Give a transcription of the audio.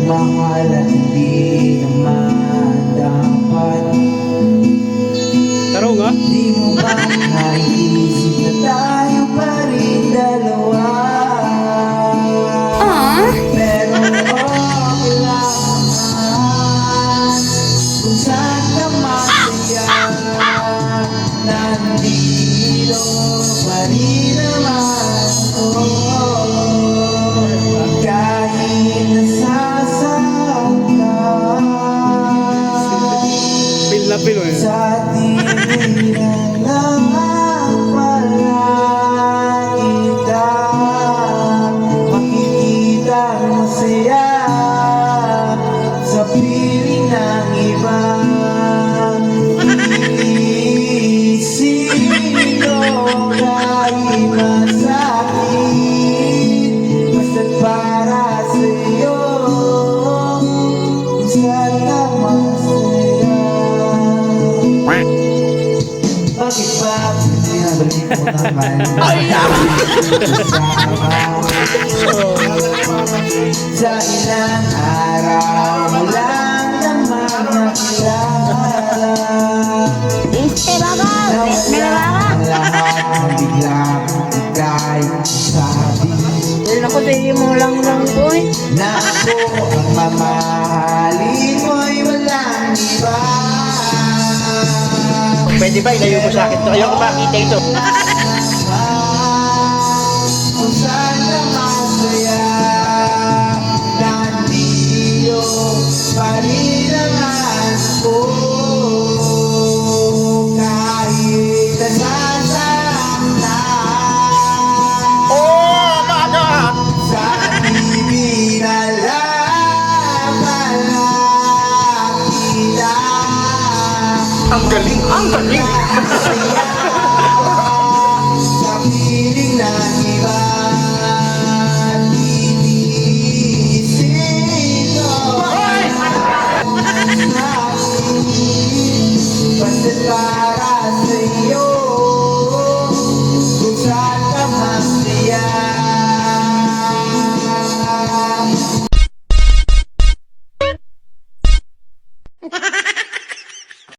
mahal at hindi naman dapat. Taro nga. Di mo ba naisip na tayo pa rin dalawa? Pero okay lang naman kung saan ka masaya. Nandito pa rin naman ako. Kahit nasasaktan Pil na pil eh. sa tingin lang pala kita makikita masaya sa piling ng iba. Sino kahit masakit basta't para sa'yo kung saan ka masaya. Bakit ba pinabalik mo naman sa ilang araw mo lang naman nakilala? Ang lahat ng bigla ika'y sabi Ako din mo lang boy. na ako ang mamahalin mo'y walang iba. Pwede ba ilayo mo sa akin to? Ayoko makita ito. Kung saan ka masaya, nandito pa rin naman ako. Kahit nasasaktan Oh, mga! sa ibig na lang pala kita. Ang galing! Ang galing! Masaya